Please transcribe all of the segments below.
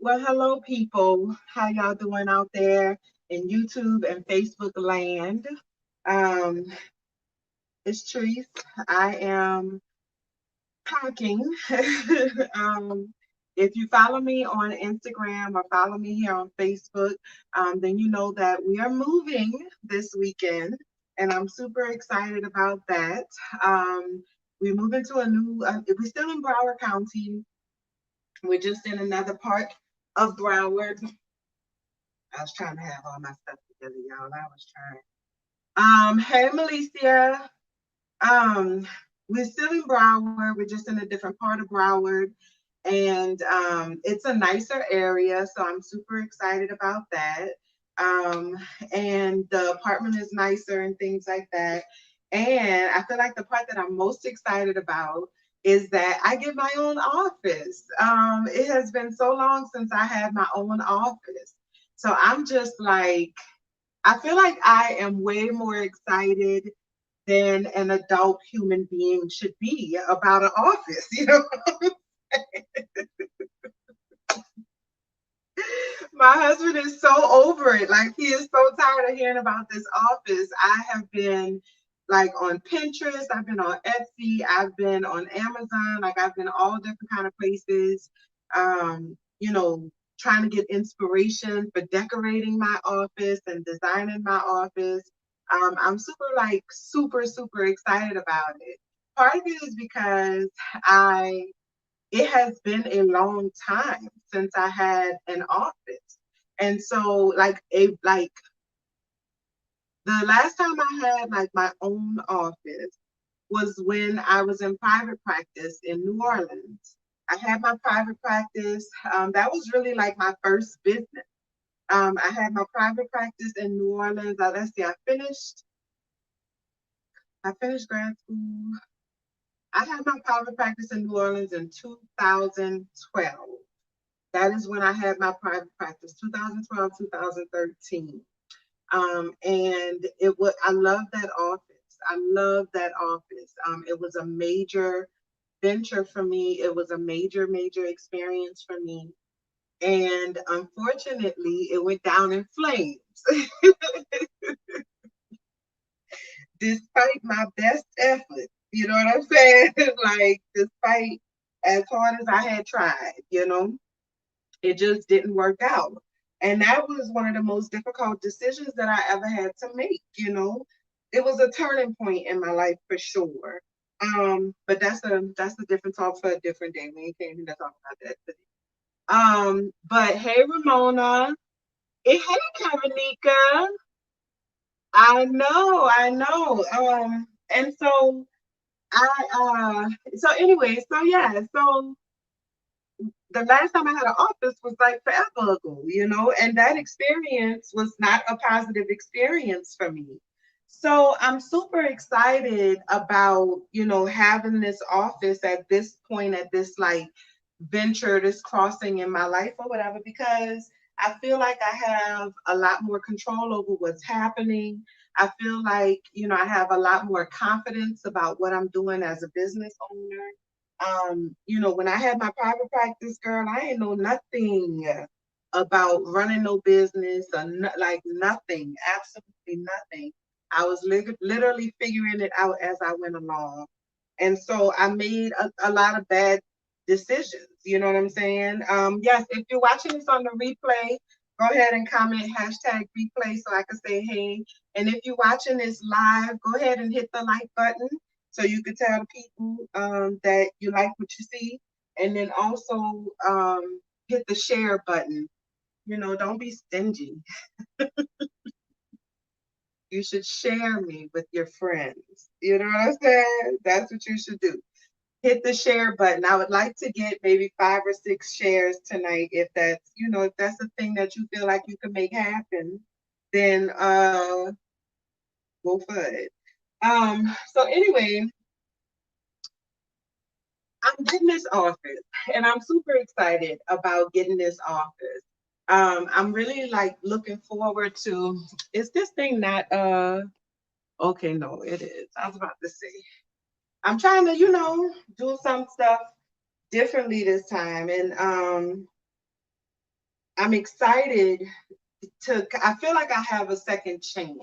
Well, hello, people. How y'all doing out there in YouTube and Facebook land? Um, it's Treese. I am packing. um, if you follow me on Instagram or follow me here on Facebook, then you know that we are moving this weekend, and I'm super excited about that. We move into a new. We're still in Broward County. We're just in another part of Broward. I was trying to have all my stuff together, y'all. I was trying. Hey Malicia. Um, we're still in Broward. We're just in a different part of Broward. And it's a nicer area, so I'm super excited about that. Um, and the apartment is nicer and things like that. And I feel like the part that I'm most excited about is that I get my own office. It has been so long since I had my own office. So I'm just like, I feel like I am way more excited than an adult human being should be about an office, you know. My husband is so over it. Like he is so tired of hearing about this office. I have been like on Pinterest, I've been on Etsy, I've been on Amazon, like I've been all different kind of places. You know, trying to get inspiration for decorating my office and designing my office. I'm super excited about it. Part of it is because I it has been a long time since I had an office. And so the last time I had like my own office was when I was in private practice in New Orleans. I had my private practice. That was really like my first business. I had my private practice in New Orleans. Let's see, I finished grad school. I had my private practice in New Orleans in 2012. That is when I had my private practice, 2012, 2013. And I love that office. I love that office. It was a major venture for me. It was a major experience for me. And unfortunately, it went down in flames. Despite my best effort, you know what I'm saying? Like, despite as hard as I had tried, it just didn't work out. And that was one of the most difficult decisions that I ever had to make. It was a turning point in my life for sure. But that's a different talk for a different day. We ain't came here to talk about that today. But hey Ramona. Hey Kavanika. I know. And so so anyway, so yeah, so the last time I had an office was like forever ago, and that experience was not a positive experience for me. So I'm super excited about having this office at this point, at this like venture, this crossing in my life or whatever, because I feel like I have a lot more control over what's happening. I feel like I have a lot more confidence about what I'm doing as a business owner. When I had my private practice, girl, I ain't know nothing about running no business or like nothing, absolutely nothing. I was literally figuring it out as I went along. And so I made a lot of bad decisions. You know what I'm saying? Yes, if you're watching this on the replay, go ahead and comment hashtag replay so I can say hey. And if you're watching this live, go ahead and hit the like button so you can tell the people that you like what you see. And then also hit the share button. Don't be stingy. You should share me with your friends. You know what I'm saying? That's what you should do. Hit the share button. I would like to get maybe 5 or 6 shares tonight. If that's a thing that you feel like you can make happen, then go for it. So anyway, I'm getting this office and I'm super excited about getting this office. I'm really like looking forward to, is this thing not okay, no, it is. I was about to say. I'm trying to do some stuff differently this time. And I'm excited I feel like I have a second chance.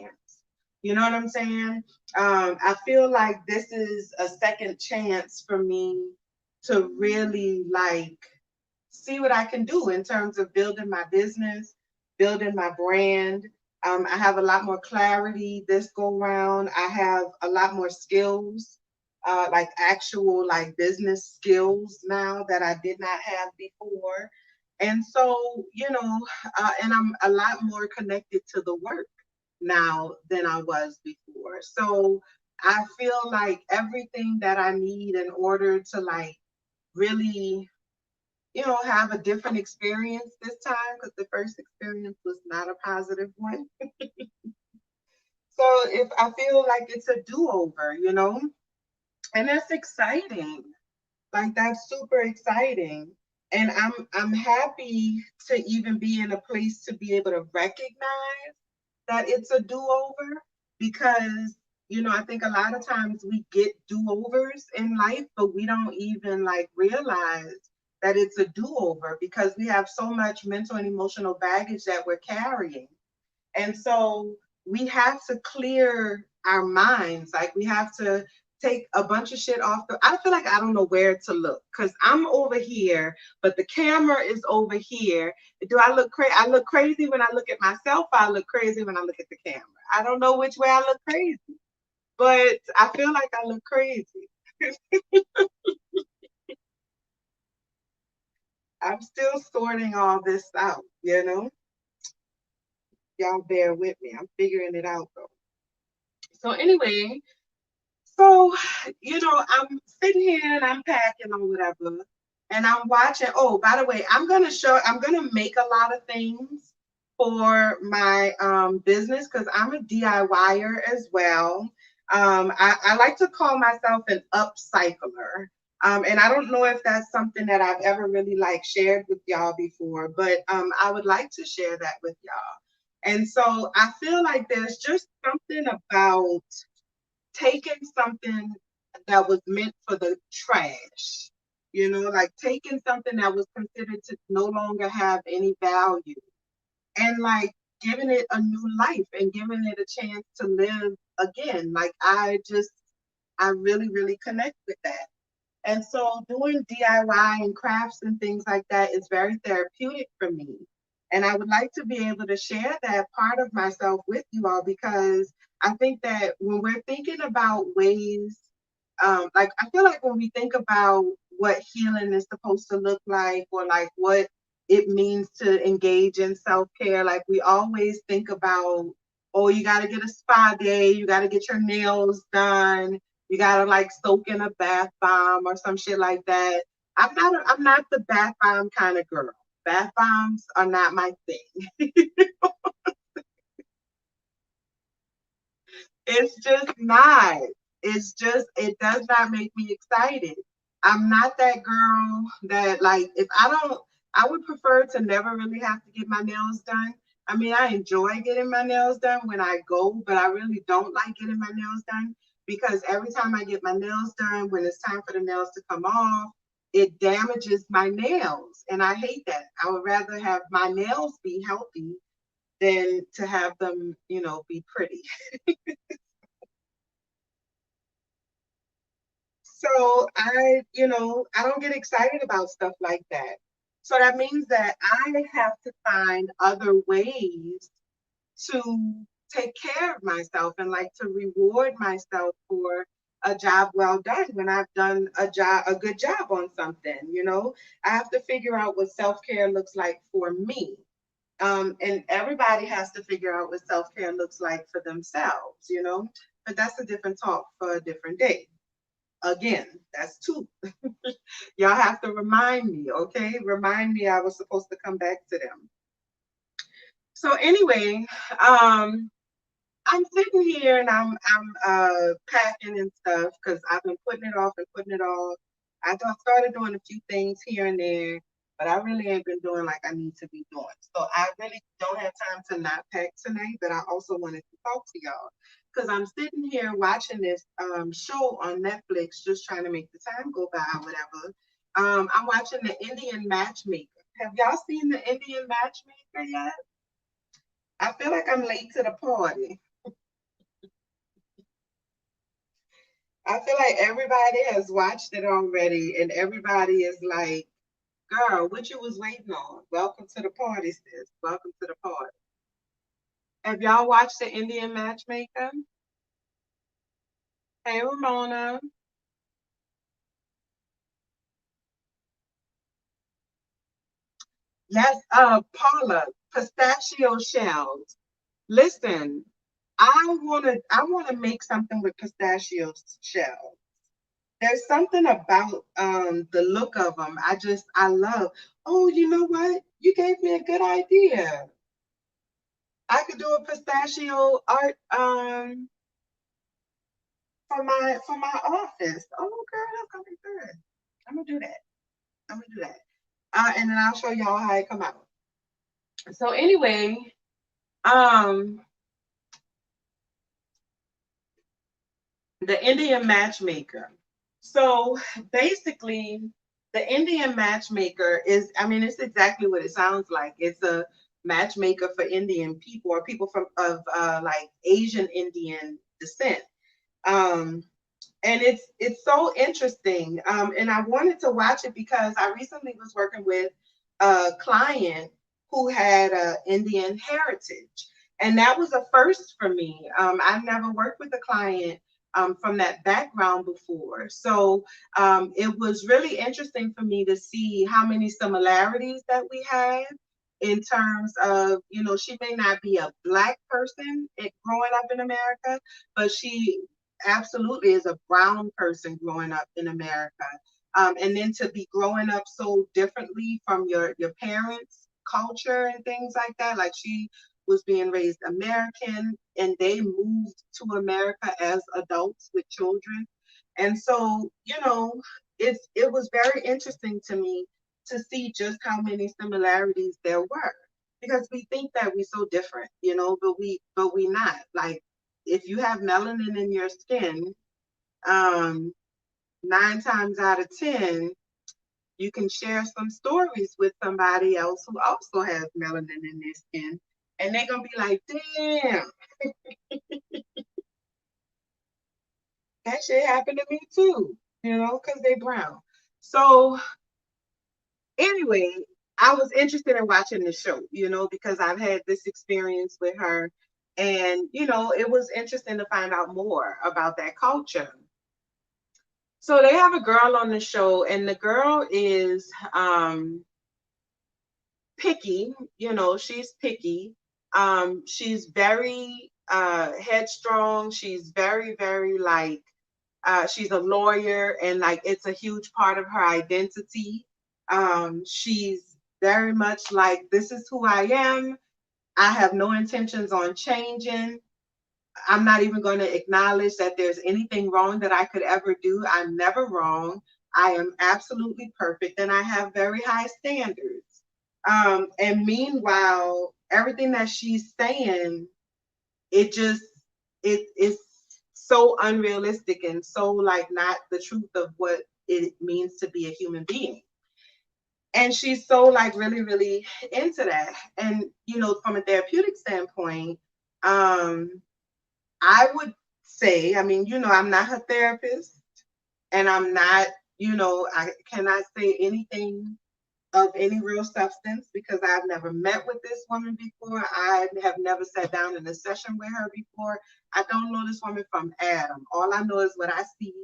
You know what I'm saying? I feel like this is a second chance for me to really like see what I can do in terms of building my business, building my brand. I have a lot more clarity this go round. I have a lot more skills, like actual like business skills now that I did not have before. And so, and I'm a lot more connected to the work now than I was before. So I feel like everything that I need in order to like really have a different experience this time because the first experience was not a positive one. So if I feel like it's a do-over, and that's exciting. Like that's super exciting. And I'm happy to even be in a place to be able to recognize that it's a do-over because I think a lot of times we get do-overs in life, but we don't even like realize that it's a do-over because we have so much mental and emotional baggage that we're carrying. And so we have to clear our minds. Like we have to take a bunch of shit off. I feel like I don't know where to look because I'm over here, but the camera is over here. Do I look crazy? I look crazy when I look at myself. I look crazy when I look at the camera. I don't know which way I look crazy, but I feel like I look crazy. I'm still sorting all this out. Y'all bear with me. I'm figuring it out though. So anyway, so, I'm sitting here and I'm packing or whatever, and I'm watching. Oh, by the way, I'm gonna make a lot of things for my business because I'm a DIYer as well. I like to call myself an upcycler. And I don't know if that's something that I've ever really like shared with y'all before, but I would like to share that with y'all. And so I feel like there's just something about taking something that was meant for the trash, like taking something that was considered to no longer have any value and like giving it a new life and giving it a chance to live again. Like I really, really connect with that. And so doing DIY and crafts and things like that is very therapeutic for me. And I would like to be able to share that part of myself with you all because I think that when we're thinking about ways, like I feel like when we think about what healing is supposed to look like or like what it means to engage in self-care, like we always think about, oh, you got to get a spa day, you got to get your nails done, you gotta like soak in a bath bomb or some shit like that. I'm not the bath bomb kind of girl. Bath bombs are not my thing. It's just not. It does not make me excited. I'm not that girl that like if I don't I would prefer to never really have to get my nails done. I mean, I enjoy getting my nails done when I go, but I really don't like getting my nails done because every time I get my nails done, when it's time for the nails to come off, it damages my nails. And I hate that. I would rather have my nails be healthy than to have them, be pretty. So I don't get excited about stuff like that. So that means that I have to find other ways to take care of myself and like to reward myself for a job well done when I've done a good job on something. I have to figure out what self-care looks like for me. And everybody has to figure out what self-care looks like for themselves. But that's a different talk for a different day. Again, that's two. Y'all have to remind me, okay? Remind me I was supposed to come back to them. So anyway, I'm sitting here and I'm packing and stuff because I've been putting it off and putting it off. Started doing a few things here and there, but I really ain't been doing like I need to be doing. So I really don't have time to not pack tonight, but I also wanted to talk to y'all because I'm sitting here watching this show on Netflix, just trying to make the time go by or whatever. I'm watching the Indian Matchmaker. Have y'all seen the Indian Matchmaker yet? I feel like I'm late to the party. I feel like everybody has watched it already, and everybody is like, girl, what you was waiting on? Welcome to the party, sis. Welcome to the party. Have y'all watched the Indian Matchmaker? Hey, Ramona. Yes, Paula, pistachio shells. Listen, I wanna make something with pistachio shells. There's something about the look of them. I love. Oh, you know what? You gave me a good idea. I could do a pistachio art for my office. Oh, girl, that's gonna be good. I'm gonna do that. I'm gonna do that. And then I'll show y'all how it come out. So anyway, um, the Indian Matchmaker. So basically, the Indian Matchmaker is, I mean, it's exactly what it sounds like. It's a matchmaker for Indian people or people from of like Asian Indian descent. Um, and it's so interesting. And I wanted to watch it because I recently was working with a client who had Indian heritage, and that was a first for me. I've never worked with a client from that background before, so it was really interesting for me to see how many similarities that we had in terms of, she may not be a black person growing up in America, but she absolutely is a brown person growing up in America. And then to be growing up so differently from your parents' culture and things like that. Like she was being raised American and they moved to America as adults with children. And so, it was very interesting to me to see just how many similarities there were. Because we think that we're so different, but we not. Like if you have melanin in your skin, um, 9 times out of 10, you can share some stories with somebody else who also has melanin in their skin. And they're going to be like, damn, that shit happened to me too, because they brown. So, anyway, I was interested in watching the show, because I've had this experience with her. And, it was interesting to find out more about that culture. So they have a girl on the show, and the girl is picky. She's picky. She's very headstrong. She's very, very like she's a lawyer, and like it's a huge part of her identity. She's very much like, this is who I am. I have no intentions on changing. I'm not even going to acknowledge that there's anything wrong that I could ever do. I'm never wrong. I am absolutely perfect and I have very high standards. And meanwhile, everything that she's saying, it just, it is so unrealistic and so like not the truth of what it means to be a human being. And she's so like really, really into that. And, from a therapeutic standpoint, um, I would say, I mean, I'm not her therapist and I'm not, I cannot say anything of any real substance because I've never met with this woman before. I have never sat down in a session with her before. I don't know this woman from Adam. All I know is what I see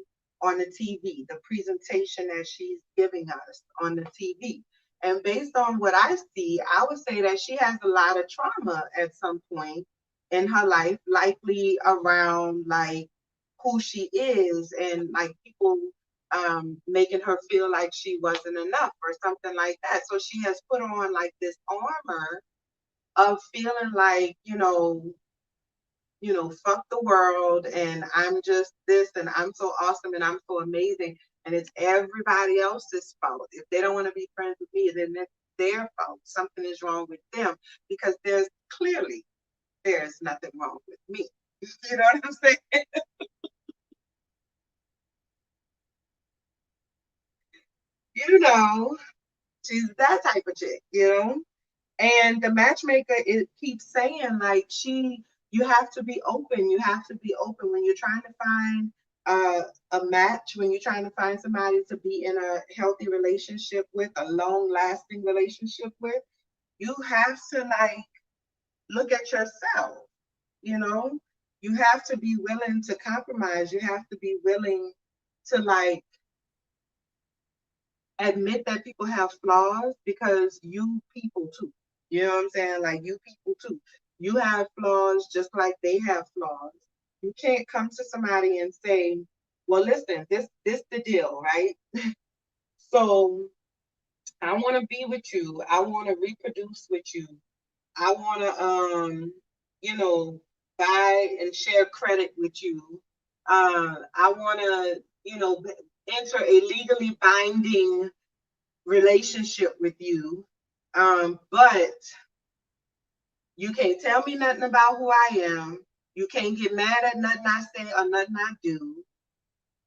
on the TV, the presentation that she's giving us on the TV. And based on what I see, I would say that she has a lot of trauma at some point in her life, likely around like who she is and like people making her feel like she wasn't enough or something like that. So she has put on like this armor of feeling like, fuck the world and I'm just this and I'm so awesome and I'm so amazing. And it's everybody else's fault. If they don't want to be friends with me, then it's their fault. Something is wrong with them because there's nothing wrong with me. You know what I'm saying? You know, She's that type of chick, you know? And the matchmaker, it keeps saying like you have to be open. You have to be open when you're trying to find a match, when you're trying to find somebody to be in a healthy relationship with, a long lasting relationship with. You have to like look at yourself, you know? You have to be willing to compromise. You have to be willing to like admit that people have flaws because you people too. You know what I'm saying? Like you people too. You have flaws just like they have flaws. You can't come to somebody and say, "Well, listen, this the deal, right? So I want to be with you. I want to reproduce with you. I want to you know, buy and share credit with you. I want to, you know, enter a legally binding relationship with you. But you can't tell me nothing about who I am. You can't get mad at nothing I say or nothing I do.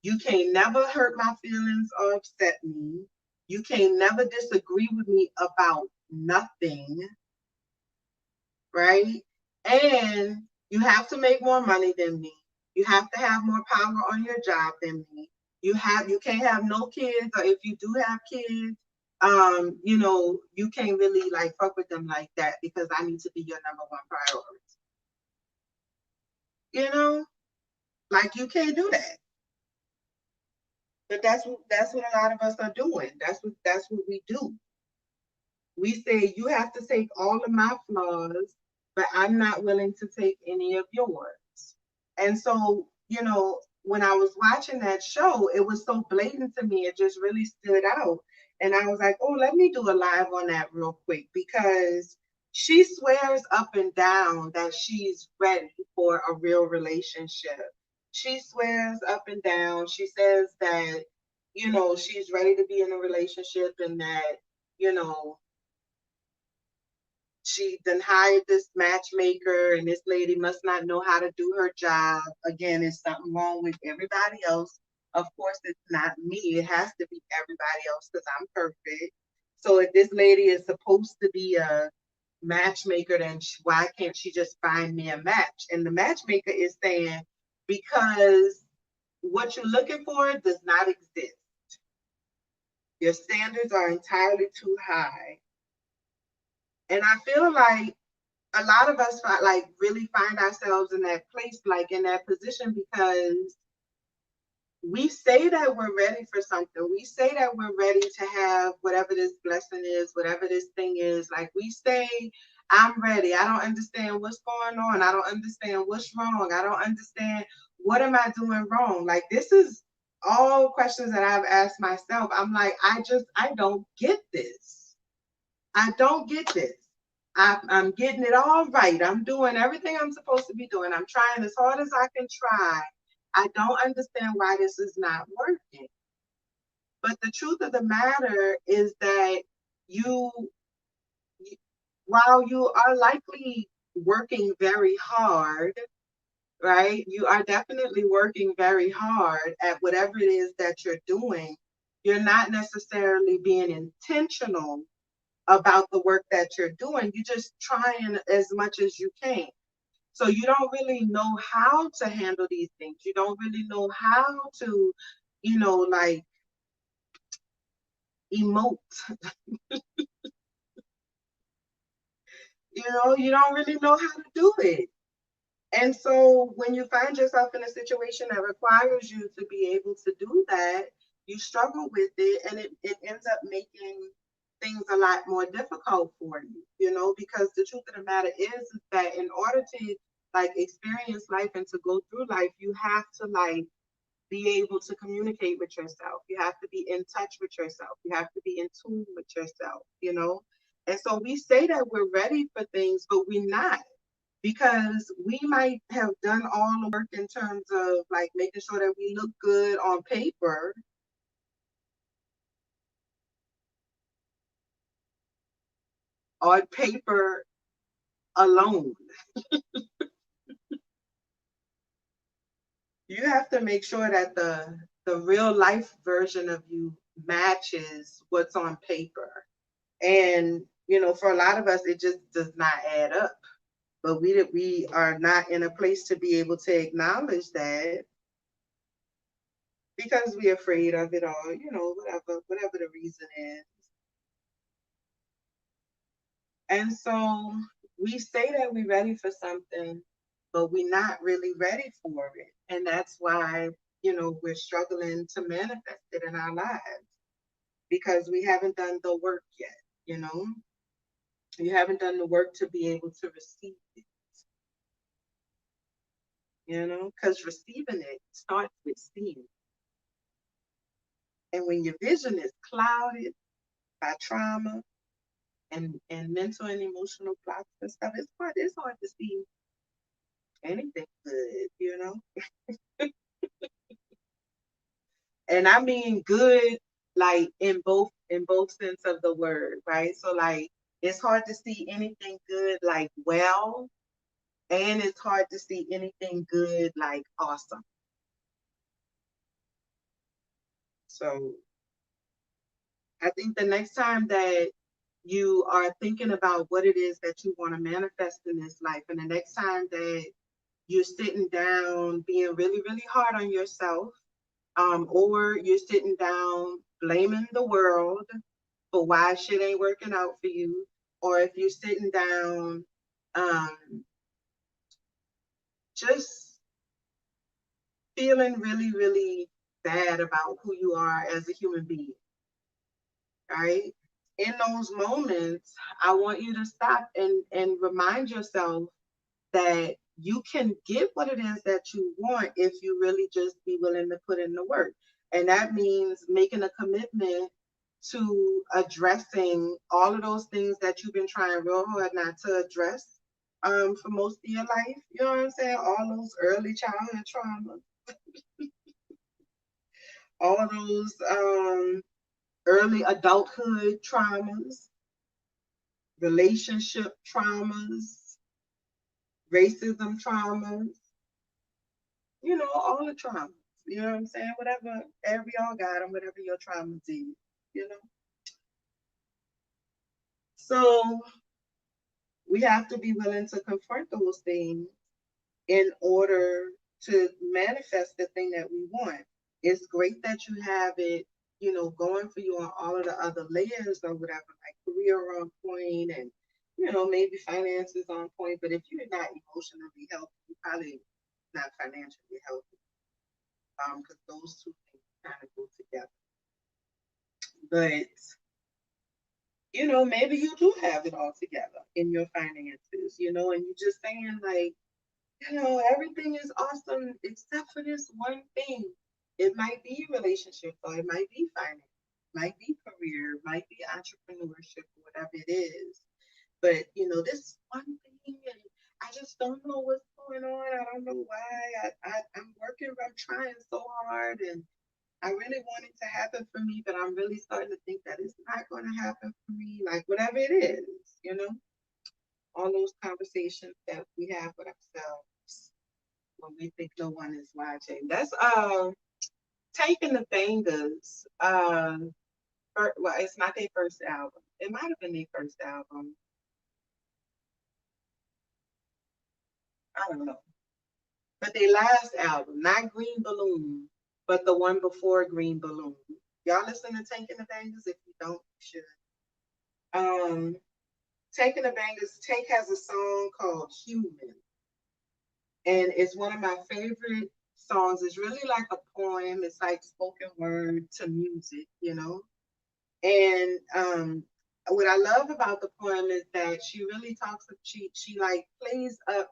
You can't never hurt my feelings or upset me. You can't never disagree with me about nothing, right? And you have to make more money than me. You have to have more power on your job than me. You can't have no kids, or if you do have kids, you know, you can't really like fuck with them like that because I need to be your number one priority. You know, like you can't do that. But that's what a lot of us are doing. That's what we do. We say you have to take all of my flaws, but I'm not willing to take any of yours. And so, you know, when I was watching that show, it was so blatant to me. It just really stood out. And I was like, oh, let me do a live on that real quick because she swears up and down that she's ready for a real relationship. She swears up and down. She says that, you know, she's ready to be in a relationship and that, you know, she then hired this matchmaker and this lady must not know how to do her job. Again, it's something wrong with everybody else. Of course, it's not me. It has to be everybody else because I'm perfect. So if this lady is supposed to be a matchmaker, then why can't she just find me a match? And the matchmaker is saying, because what you're looking for does not exist. Your standards are entirely too high. And I feel like a lot of us like really find ourselves in that place, like in that position, because we say that we're ready for something. We say that we're ready to have whatever this blessing is, whatever this thing is. Like we say, I'm ready. I don't understand what's going on. I don't understand what's wrong. I don't understand what am I doing wrong. Like this is all questions that I've asked myself. I'm like, I don't get this. I don't get this. I'm getting it all right. I'm doing everything I'm supposed to be doing. I'm trying as hard as I can try. I don't understand why this is not working. But the truth of the matter is that you, while you are likely working very hard, right? You are definitely working very hard at whatever it is that you're doing. You're not necessarily being intentional about the work that you're doing. You're just trying as much as you can. So you don't really know how to handle these things. You don't really know how to, you know, like emote. You know, you don't really know how to do it. And so when you find yourself in a situation that requires you to be able to do that, you struggle with it and it ends up making things a lot more difficult for you, you know, because the truth of the matter is that in order to like experience life and to go through life, you have to like be able to communicate with yourself. You have to be in touch with yourself. You have to be in tune with yourself, you know? And so we say that we're ready for things, but we're not because we might have done all the work in terms of like making sure that we look good on paper alone. You have to make sure that the real life version of you matches what's on paper. And, you know, for a lot of us, it just does not add up. But we are not in a place to be able to acknowledge that because we're afraid of it all, you know, whatever the reason is. And so we say that we're ready for something, but we're not really ready for it. And that's why, you know, we're struggling to manifest it in our lives because we haven't done the work yet, you know? You haven't done the work to be able to receive it, you know? Because receiving it starts with seeing. And when your vision is clouded by trauma and mental and emotional blocks and stuff, it's hard to see anything good, you know? And I mean good like in both sense of the word, right? So like it's hard to see anything good like well, and it's hard to see anything good like awesome. So I think the next time that you are thinking about what it is that you want to manifest in this life, and the next time that you're sitting down being really, really hard on yourself, or you're sitting down blaming the world for why shit ain't working out for you, or if you're sitting down just feeling really, really bad about who you are as a human being, right? In those moments, I want you to stop and remind yourself that you can get what it is that you want if you really just be willing to put in the work. And that means making a commitment to addressing all of those things that you've been trying real hard not to address for most of your life. You know what I'm saying? All those early childhood traumas, all of those early adulthood traumas, relationship traumas, racism traumas, you know, all the traumas. You know what I'm saying? Whatever, every all got them, whatever your traumas is, you know. So we have to be willing to confront those things in order to manifest the thing that we want. It's great that you have it, you know, going for you on all of the other layers or whatever, like career on point and, you know, maybe finances on point. But if you're not emotionally healthy, you're probably not financially healthy, because those two things kind of go together. But you know, maybe you do have it all together in your finances, you know, and you're just saying like, you know, everything is awesome except for this one thing. It might be relationship, or it might be finance, might be career, might be entrepreneurship, whatever it is. But you know, this one thing, and I just don't know what's going on. I don't know why. I'm working. I'm trying so hard, and I really want it to happen for me, but I'm really starting to think that it's not going to happen for me. Like whatever it is, you know, all those conversations that we have with ourselves when we think no one is watching. That's Taking the Fingers. Well, it's not their first album. It might have been their first album. I don't know. But their last album, not Green Balloon, but the one before Green Balloon. Y'all listen to Taking the Fingers? If you don't, you should. Um, Taking the Bangers, Take has a song called Human, and it's one of my favorite songs. It's really like a poem. It's like spoken word to music, you know. And what I love about the poem is that she really talks. She like plays up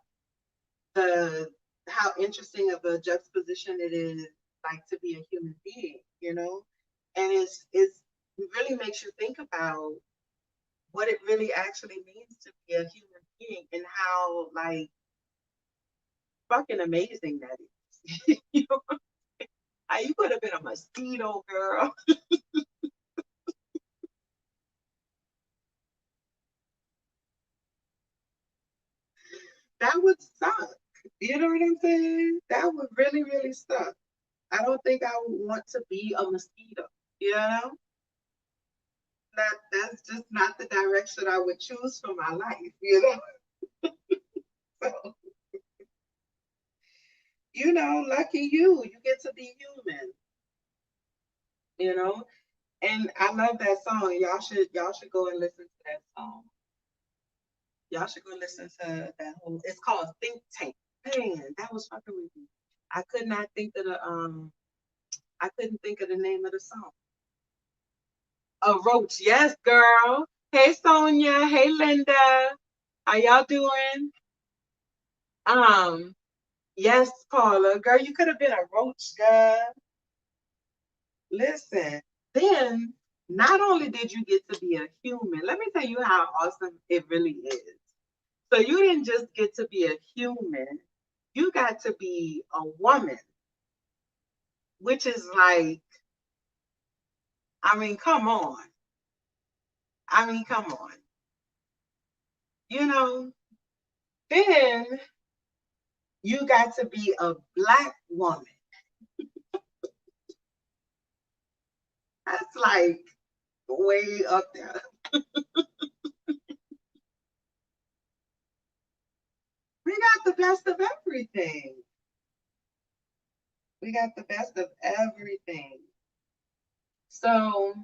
the how interesting of a juxtaposition it is, like to be a human being, you know. And it's it really makes you think about what it really actually means to be a human being and how like fucking amazing that is. You know, you could have been a mosquito, girl. That would suck. You know what I'm saying? That would really, really suck. I don't think I would want to be a mosquito, you know? that's just not the direction I would choose for my life, you know. So, lucky you, you get to be human, you know. And I love that song. Y'all should go and listen to that song. Y'all should go listen to that whole. It's called Think Tank. Man, that was fucking with me. I could not think of the I couldn't think of the name of the song. A Roach, yes, girl. Hey Sonia, hey Linda. How y'all doing? Um, yes, Paula. Girl, you could have been a roach, girl. Listen, then not only did you get to be a human, let me tell you how awesome it really is. So you didn't just get to be a human, you got to be a woman, which is like, I mean, come on. I mean, come on. You know, then you got to be a black woman. That's like way up there. We got the best of everything. We got the best of everything. So,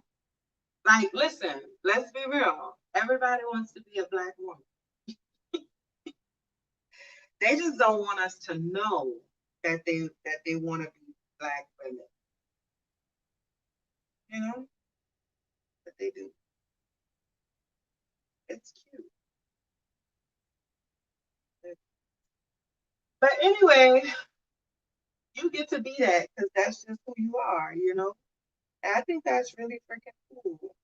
like, listen, let's be real. Everybody wants to be a black woman. They just don't want us to know that they want to be black women. You know, but they do. It's cute. But anyway, you get to be that because that's just who you are. And I think that's really freaking cool.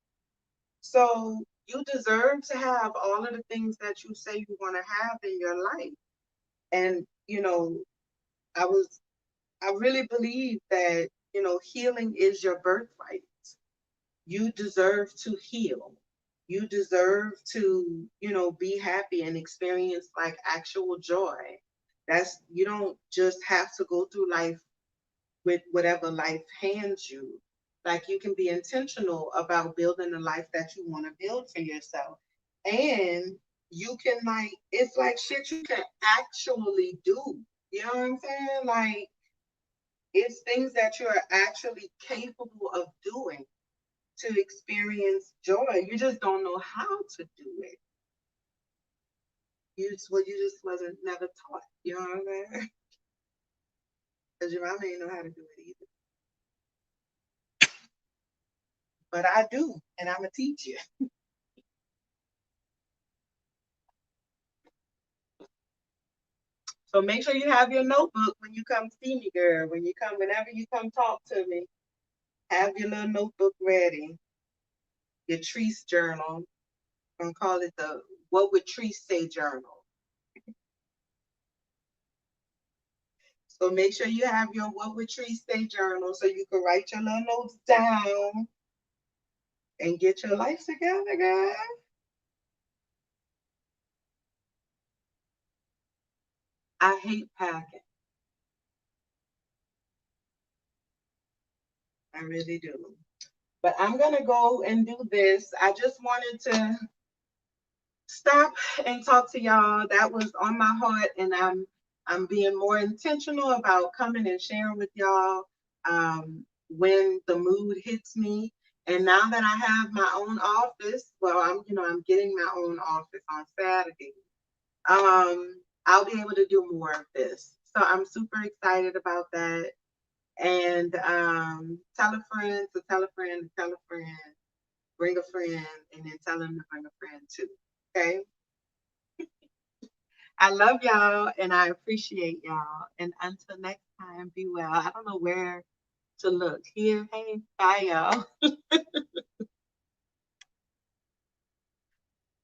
So you deserve to have all of the things that you say you want to have in your life. And I was I really believe that, healing is your birthright. You deserve to heal. You deserve to, be happy and experience like actual joy. You don't just have to go through life with whatever life hands you. Like you can be intentional about building the life that you want to build for yourself. And you can it's like shit you can actually do. You know what I'm saying? Like it's things that you're actually capable of doing to experience joy. You just don't know how to do it. You just wasn't never taught. You know what I'm saying? Because your mama ain't know how to do it either. But I do, and I'm gonna teach you. So make sure you have your notebook when you come see me, girl. Whenever you come talk to me, have your little notebook ready. Your Treese journal. I'm gonna call it the What Would Treese Say journal. So make sure you have your What Would Treese Say journal so you can write your little notes down and get your life together, girl. I hate packing. I really do. But I'm gonna go and do this. I just wanted to stop and talk to y'all. That was on my heart, and I'm being more intentional about coming and sharing with y'all when the mood hits me. And now that I have my own office, well, I'm getting my own office on Saturday. I'll be able to do more of this. So I'm super excited about that. And tell a friend to tell a friend to tell a friend, bring a friend, and then tell them to bring a friend too. Okay. I love y'all and I appreciate y'all. And until next time, be well. I don't know where to look. Here, hey, bye, y'all.